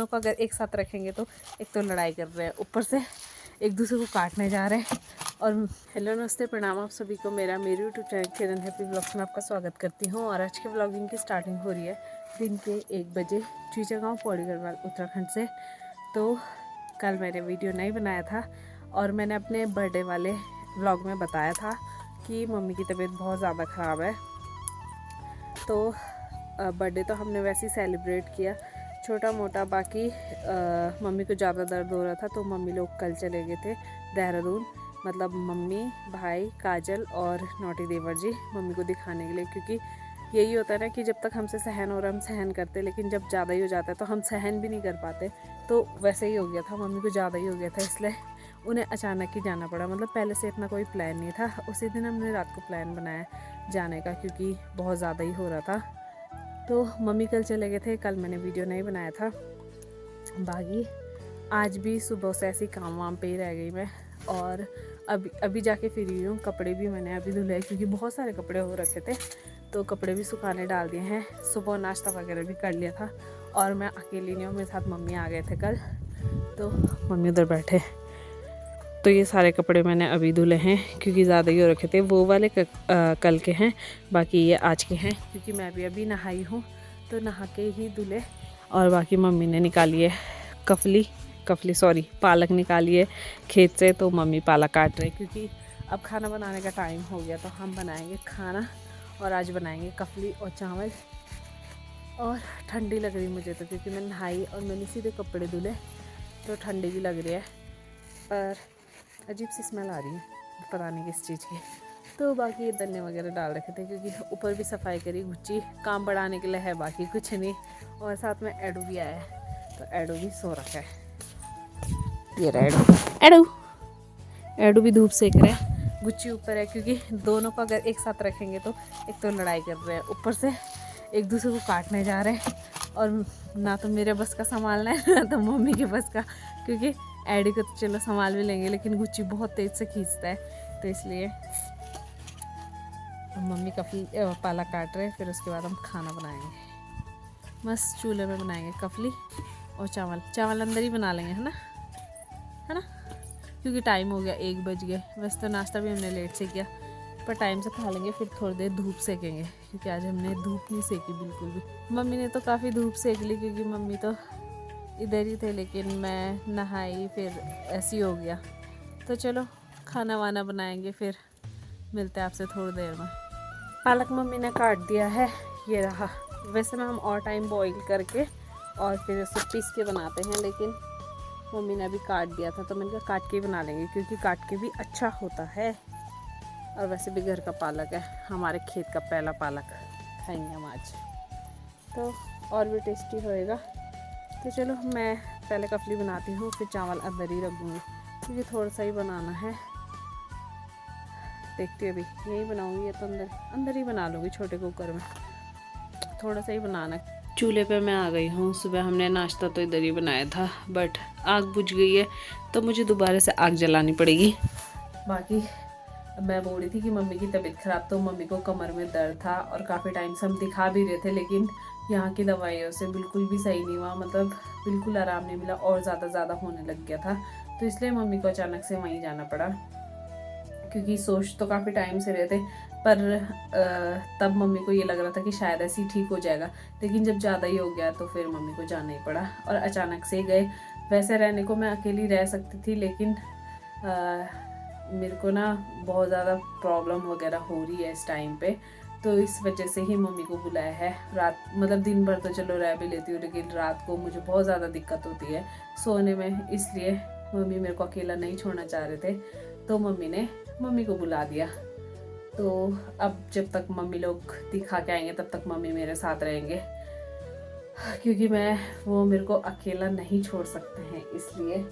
दोनों को अगर एक साथ रखेंगे तो एक तो लड़ाई कर रहे हैं, ऊपर से एक दूसरे को काटने जा रहे हैं। और हेलो नमस्ते प्रणाम आप सभी को, मेरे यूट्यूब चैनल किरण हैप्पी ब्लॉग्स में आपका स्वागत करती हूँ। और आज के ब्लॉगिंग की स्टार्टिंग हो रही है दिन के 1 बजे चीचा गाँव पौड़ी गढ़वाल उत्तराखंड से। तो कल मैंने वीडियो नहीं बनाया था और मैंने अपने बर्थडे वाले व्लॉग में बताया था कि मम्मी की तबीयत बहुत ज़्यादा ख़राब है। तो बर्थडे तो हमने वैसे ही सेलिब्रेट किया छोटा मोटा, बाकी मम्मी को ज़्यादा दर्द हो रहा था तो मम्मी लोग कल चले गए थे देहरादून। मतलब मम्मी, भाई, काजल और नौटी देवर जी मम्मी को दिखाने के लिए, क्योंकि यही होता है ना कि जब तक हमसे सहन हो रहा हम सहन करते, लेकिन जब ज़्यादा ही हो जाता है तो हम सहन भी नहीं कर पाते। तो वैसे ही हो गया था, मम्मी को ज़्यादा ही हो गया था, इसलिए उन्हें अचानक ही जाना पड़ा। मतलब पहले से इतना कोई प्लान नहीं था, उसी दिन हमने रात को प्लान बनाया जाने का क्योंकि बहुत ज़्यादा ही हो रहा था। तो मम्मी कल चले गए थे, कल मैंने वीडियो नहीं बनाया था। बाकी आज भी सुबह से ऐसी काम वाम पे ही रह गई मैं, और अभी जाके फिर रही हूँ। कपड़े भी मैंने अभी धुले क्योंकि बहुत सारे कपड़े हो रखे थे, तो कपड़े भी सुखाने डाल दिए हैं। सुबह नाश्ता वगैरह भी कर लिया था और मैं अकेली नहीं हूँ, मेरे साथ मम्मी आ गए थे कल, तो मम्मी उधर बैठे। तो ये सारे कपड़े मैंने अभी धुले हैं क्योंकि ज़्यादा ही हो रखे थे। वो वाले कल के हैं, बाकी ये आज के हैं क्योंकि मैं भी अभी नहाई हूँ तो नहा के ही धुले। और बाकी मम्मी ने निकाली है पालक निकाली है खेत से, तो मम्मी पालक काट रहे क्योंकि अब खाना बनाने का टाइम हो गया। तो हम बनाएंगे खाना और आज बनाएंगे कफली और चावल। और ठंडी लग रही मुझे तो, क्योंकि मैं नहाई और मैंने सीधे कपड़े धुले, तो ठंडी भी लग रही है पर अजीब सी स्मेल आ रही है, पता नहीं किस चीज़ की। तो बाकी धनिया वगैरह डाल रखे थे क्योंकि ऊपर भी सफाई करी, गुच्ची काम बढ़ाने के लिए है, बाकी कुछ नहीं। और साथ में एडू भी आया है, तो एडू भी सो रखा है। ये रहा एडू भी धूप सेक रहा है। गुच्ची ऊपर है क्योंकि दोनों को अगर एक साथ रखेंगे तो एक तो लड़ाई कर रहे हैं, ऊपर से एक दूसरे को काटने जा रहे हैं। और ना तो मेरे बस का संभालना है ना तो मम्मी के बस का, क्योंकि एडी को तो चलो संभाल भी लेंगे लेकिन गुच्ची बहुत तेज़ से खींचता है, तो इसलिए मम्मी कफली पालक काट रहे हैं। फिर उसके बाद हम खाना बनाएंगे, मस्त चूल्हे में बनाएंगे कफली और चावल अंदर ही बना लेंगे, है ना, क्योंकि टाइम हो गया 1 बज गए। वैसे तो नाश्ता भी हमने लेट से किया, पर टाइम से खा लेंगे, फिर थोड़ी देर धूप सेकेंगे क्योंकि आज हमने धूप नहीं सेकी बिल्कुल भी। मम्मी ने तो काफ़ी धूप सेक ली क्योंकि मम्मी तो इधर ही थे, लेकिन मैं नहाई फिर ऐसी हो गया। तो चलो खाना वाना बनाएंगे, फिर मिलते हैं आपसे थोड़ी देर में। पालक मम्मी ने काट दिया है, ये रहा। वैसे ना हम और टाइम बॉईल करके और फिर उसे पीस के बनाते हैं, लेकिन मम्मी ने अभी काट दिया था तो मैंने कहा काट के ही बना लेंगे क्योंकि काट के भी अच्छा होता है। और वैसे भी घर का पालक है, हमारे खेत का पहला पालक खाएंगे हम आज, तो और भी टेस्टी होएगा। तो चलो मैं पहले कफली बनाती हूँ, फिर चावल अंदर ही रख दूँगी क्योंकि थोड़ा सा ही बनाना है। देखती हूँ अभी यही बनाऊँगी या तो अंदर ही बना लूँगी, छोटे कुकर में थोड़ा सा ही बनाना। चूल्हे पे मैं आ गई हूँ। सुबह हमने नाश्ता तो इधर ही बनाया था, बट आग बुझ गई है तो मुझे दोबारा से आग जलानी पड़ेगी। बाकी मैं बोल रही थी कि मम्मी की तबीयत ख़राब, तो मम्मी को कमर में दर्द था और काफ़ी टाइम से हम दिखा भी रहे थे, लेकिन यहाँ की दवाइयों से बिल्कुल भी सही नहीं हुआ, मतलब बिल्कुल आराम नहीं मिला और ज़्यादा होने लग गया था। तो इसलिए मम्मी को अचानक से वहीं जाना पड़ा, क्योंकि सोच तो काफ़ी टाइम से रहे थे, पर तब मम्मी को ये लग रहा था कि शायद ऐसे ही ठीक हो जाएगा, लेकिन जब ज़्यादा ही हो गया तो फिर मम्मी को जाना ही पड़ा और अचानक से गए। वैसे रहने को मैं अकेली रह सकती थी, लेकिन मेरे को ना बहुत ज़्यादा प्रॉब्लम वगैरह हो रही है इस टाइम पे, तो इस वजह से ही मम्मी को बुलाया है। रात मतलब दिन भर तो चलो रह भी लेती हूँ, लेकिन रात को मुझे बहुत ज़्यादा दिक्कत होती है सोने में, इसलिए मम्मी मेरे को अकेला नहीं छोड़ना चाह रहे थे, तो मम्मी ने मम्मी को बुला दिया। तो अब जब तक मम्मी लोग दिखा के आएंगे तब तक मम्मी मेरे साथ रहेंगे, क्योंकि वो मेरे को अकेला नहीं छोड़ सकते हैं, इसलिए।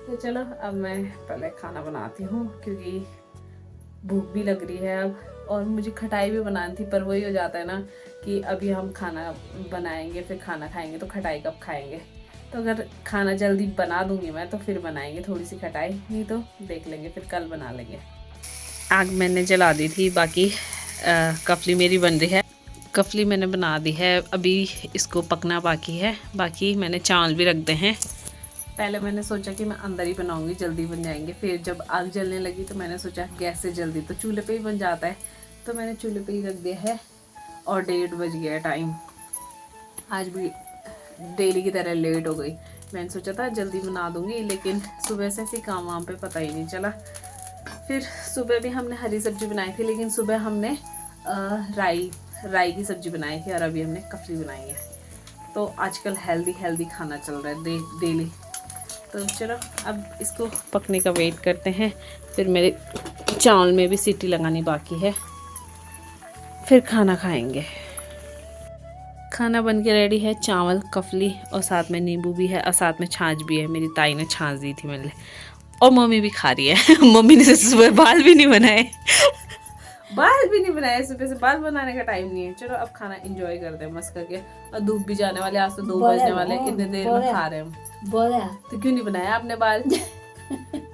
तो चलो अब मैं पहले खाना बनाती हूँ क्योंकि भूख भी लग रही है अब, और मुझे खटाई भी बनानी थी, पर वही हो जाता है ना कि अभी हम खाना बनाएंगे फिर खाना खाएंगे, तो खटाई कब खाएंगे। तो अगर खाना जल्दी बना दूंगी मैं तो फिर बनाएंगे थोड़ी सी खटाई, नहीं तो देख लेंगे, फिर कल बना लेंगे। आग मैंने जला दी थी, बाकी कफली मेरी बन रही है। कफली मैंने बना दी है, अभी इसको पकना बाकी है। बाकी मैंने चावल भी रख दे हैं। पहले मैंने सोचा कि मैं अंदर ही बनाऊंगी, जल्दी बन जाएंगे। फिर जब आग जलने लगी तो मैंने सोचा गैस से जल्दी तो चूल्हे पे ही बन जाता है, तो मैंने चूल्हे पे ही रख दिया है। और 1:30 बज गया टाइम। आज भी डेली की तरह लेट हो गई। मैंने सोचा था जल्दी बना दूंगी, लेकिन सुबह से ऐसे काम वाम पे पता ही नहीं चला। फिर सुबह भी हमने हरी सब्जी बनाई थी, लेकिन सुबह हमने राई की सब्जी बनाई थी और अभी हमने कफली बनाई है। तो आजकल हेल्दी खाना चल रहा है डेली। तो चलो अब इसको पकने का वेट करते हैं। फिर मेरे चावल में भी सीटी लगानी बाकी है, फिर खाना खाएंगे। खाना बन के रेडी है, चावल, कफली और साथ में नींबू भी है और साथ में छाछ भी है। मेरी ताई ने छाछ दी थी मेरे लिए और मम्मी भी खा रही है। मम्मी ने सुबह बाल भी नहीं बनाए। सुबह से बाल बनाने का टाइम नहीं है। चलो अब खाना एंजॉय करते हैं मस्त करके। और धूप भी जाने वाले, आज तो 2 बजने वाले, इतने देर में खा रहे हैं। तो क्यों नहीं बनाया आपने बाल?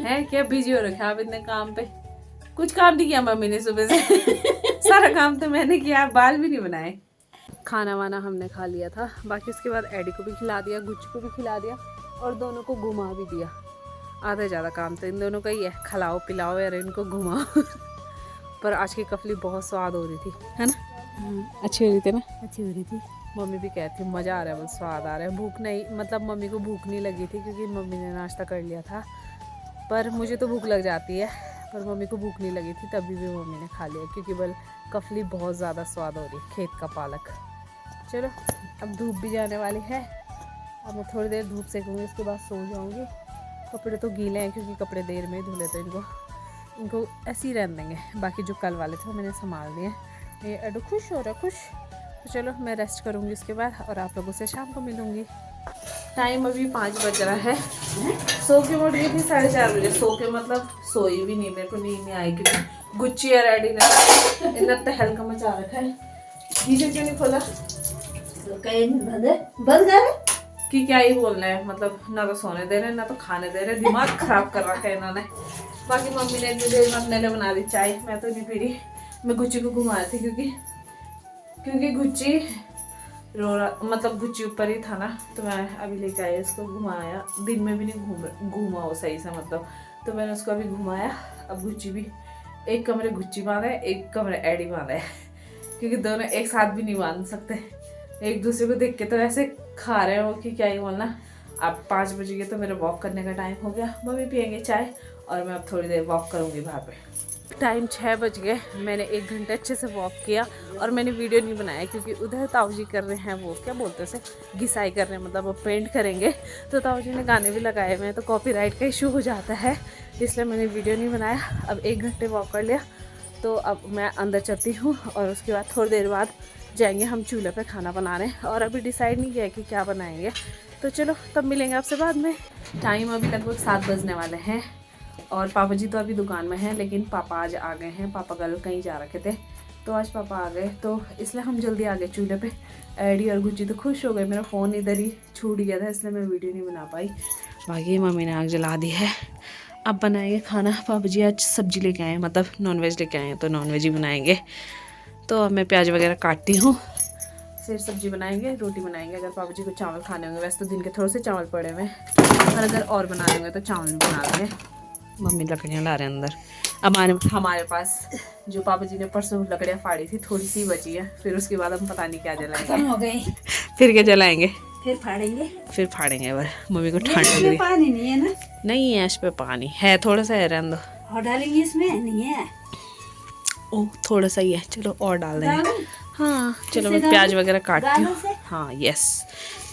हैं क्या बिजी हो रखे आप इतने काम पे? कुछ काम नहीं किया मम्मी ने सुबह से। सारा काम तो मैंने किया, बाल भी नहीं बनाए। खाना वाना हमने खा लिया था। बाकी उसके बाद एडी को भी खिला दिया, गुच्ची को भी खिला दिया और दोनों को घुमा भी दिया। आधा ज़्यादा काम तो इन दोनों का ही है, खिलाओ पिलाओ यार इनको घुमाओ। पर आज की कफली बहुत स्वाद हो रही थी, है ना? अच्छी हो रही थी ना? अच्छी हो रही थी। मम्मी भी कहती मज़ा आ रहा है, बस स्वाद आ रहा है। भूख नहीं, मतलब मम्मी को भूख नहीं लगी थी क्योंकि मम्मी ने नाश्ता कर लिया था। पर मुझे तो भूख लग जाती है, पर मम्मी को भूख नहीं लगी थी, तभी भी मम्मी ने खा लिया क्योंकि बल कफली बहुत ज़्यादा स्वाद हो रही, खेत का पालक। चलो अब धूप भी जाने वाली है, अब मैं थोड़ी देर धूप सेकूँगी, उसके बाद सो जाऊँगी। कपड़े तो गीले हैं क्योंकि कपड़े देर में ही धुले, तो इनको ऐसे ही रहने देंगे। बाकी जो कल वाले थे मैंने संभाल दिए। ये एडो खुश हो रहा, खुश। तो चलो मैं रेस्ट करूँगी उसके बाद और आप लोगों से शाम को मिलूँगी। टाइम अभी 5 बज रहा है। सो के उठ गई थी 4:30 बजे। सो के मतलब सोई भी नहीं, मेरे को नींद नहीं आई क्योंकि गुच्ची और एडी ने इतना तहलका मचा रखा है। गीजर क्यों नहीं खोला? बंद कर कि क्या ही बोलना है, मतलब ना तो सोने दे रहे ना तो खाने दे रहे, दिमाग खराब कर रखा है इन्होंने। बाकी मम्मी ने इतनी देर में अपने लिए बना दी चाय, मैं तो नहीं पी रही। मैं गुच्ची को घुमा रही थी क्योंकि गुच्ची रो रहा, मतलब गुच्ची ऊपर ही था ना, तो मैं अभी लेके आई उसको, घुमाया। दिन में भी नहीं घूमा वो सही से, मतलब तो मैंने उसको अभी घुमाया। अब गुच्ची भी, एक कमरे गुच्ची बांधा है, एक कमरे एडी बांधा है, क्योंकि दोनों एक साथ भी नहीं बांध सकते। एक दूसरे को देख के तो ऐसे खा रहे हो कि क्या ही बोलना। अब 5 बज गए तो मेरा वॉक करने का टाइम हो गया। मम्मी पियेंगे चाय और मैं अब थोड़ी देर वॉक करूँगी बाहर पे। टाइम 6 बज गए। मैंने 1 घंटे अच्छे से वॉक किया और मैंने वीडियो नहीं बनाया क्योंकि उधर ताऊ जी कर रहे हैं, वो क्या बोलते हैं उसे, घिसाई कर रहे हैं, मतलब वो पेंट करेंगे। तो ताऊ जी ने गाने भी लगाए हुए हैं, तो कॉपीराइट का इशू हो जाता है, इसलिए मैंने वीडियो नहीं बनाया। अब 1 घंटे वॉक कर लिया, तो अब मैं अंदर चलती हूँ और उसके बाद थोड़ी देर बाद जाएंगे हम चूल्हे पे खाना बनाने। और अभी डिसाइड नहीं किया कि क्या बनाएंगे, तो चलो तब मिलेंगे आपसे बाद में। टाइम अभी लगभग 7 बजने वाले हैं और पापा जी तो अभी दुकान में हैं, लेकिन पापा आज आ गए हैं। पापा कल कहीं जा रखे थे, तो आज पापा आ गए, तो इसलिए हम जल्दी आ गए चूल्हे पे। एडी और गुच्ची तो खुश हो गए। मेरा फ़ोन इधर ही छूट गया था, इसलिए मैं वीडियो नहीं बना पाई। बाकी मम्मी ने आग जला दी है, अब बनाएंगे खाना। पापा जी आज सब्जी लेके आए हैं, मतलब नॉनवेज लेके आए हैं, तो नॉनवेज ही बनाएंगे। तो अब मैं प्याज वगैरह काटती हूँ, फिर सब्जी बनाएंगे, रोटी बनाएंगे। अगर पापा जी को चावल खाने होंगे, वैसे तो दिन के थोड़े से चावल पड़े हुए हैं, और अगर और बना लेंगे तो चावल भी बना लेंगे। मम्मी लकड़ियाँ ला रहे हैं अंदर। अब हमारे पास जो पापा जी ने परसों लकड़ियाँ फाड़ी थी, थोड़ी सी बची है, फिर उसके बाद हम पता नहीं क्या जलाएंगे। हो गई फिर क्या जलाएंगे, फिर फाड़ेंगे। बार मम्मी को ठंड लग रही। पानी नहीं है ना? नहीं है, इस पे पानी है, थोड़ा सा है, रहने दो। और डालेंगे इसमें? नहीं है, ओह थोड़ा सा ही है, चलो और डाल देंगे। हाँ चलो मैं प्याज वगैरह काटती हूँ। हाँ यस,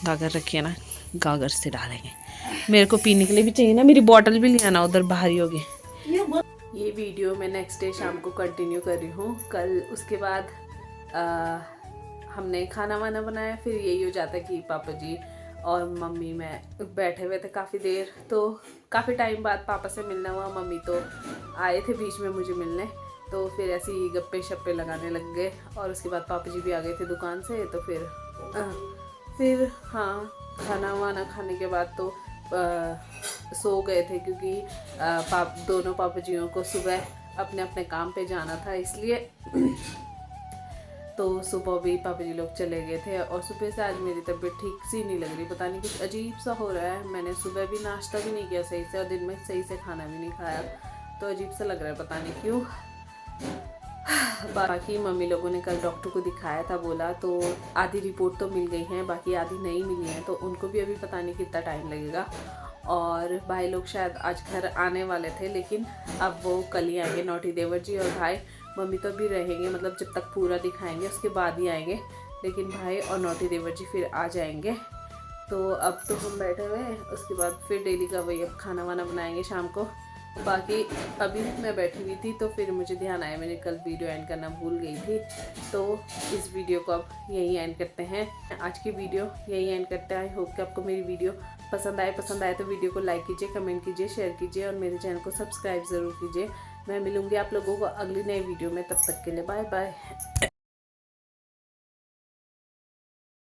गागर रखिए ना, गागर से डालेंगे। मेरे को पीने के लिए भी चाहिए ना, मेरी बॉटल भी ले आना, उधर बाहर ही होगी। ये वीडियो मैं नेक्स्ट डे शाम को कंटिन्यू कर रही हूँ। कल उसके बाद हमने खाना वाना बनाया, फिर यही हो जाता है कि पापा जी और मम्मी में बैठे हुए थे काफ़ी देर, तो काफ़ी टाइम बाद पापा से मिलना हुआ। मम्मी तो आए थे बीच में मुझे मिलने, तो फिर ऐसे ही गप्पे शप्पे लगाने लग गए। और उसके बाद पापा जी भी आ गए थे दुकान से, तो फिर हाँ खाना वाना खाने के बाद तो सो गए थे, क्योंकि दोनों पापा जियों को सुबह अपने अपने काम पे जाना था, इसलिए तो सुबह भी पापा जी लोग चले गए थे और सुबह से आज मेरी तबीयत ठीक सी नहीं लग रही, पता नहीं कुछ अजीब सा हो रहा है। मैंने सुबह भी नाश्ता भी नहीं किया सही से और दिन में सही से खाना भी नहीं खाया, तो अजीब सा लग रहा है, पता नहीं क्यों। बाकी मम्मी लोगों ने कल डॉक्टर को दिखाया था, बोला तो आधी रिपोर्ट तो मिल गई है, बाकी आधी नहीं मिली है, तो उनको भी अभी पता नहीं कितना टाइम लगेगा। और भाई लोग शायद आज घर आने वाले थे, लेकिन अब वो कल ही आएंगे, नौटी देवर जी और भाई। मम्मी तो भी रहेंगे, मतलब जब तक पूरा दिखाएंगे उसके बाद ही आएंगे, लेकिन भाई और नौटी देवर जी फिर आ जाएंगे। तो अब तो हम बैठे हुए हैं, उसके बाद फिर डेली का वही अब खाना वाना बनाएंगे शाम को। बाकी अभी मैं बैठी हुई थी तो फिर मुझे ध्यान आया, मैंने कल वीडियो एंड करना भूल गई थी, तो इस वीडियो को अब यहीं एंड करते हैं। आज की वीडियो यहीं एंड करते हैं। आई होप कि आपको मेरी वीडियो पसंद आए तो वीडियो को लाइक कीजिए, कमेंट कीजिए, शेयर कीजिए और मेरे चैनल को सब्सक्राइब ज़रूर कीजिए। मैं मिलूँगी आप लोगों को अगली नई वीडियो में, तब तक के लिए बाय बाय।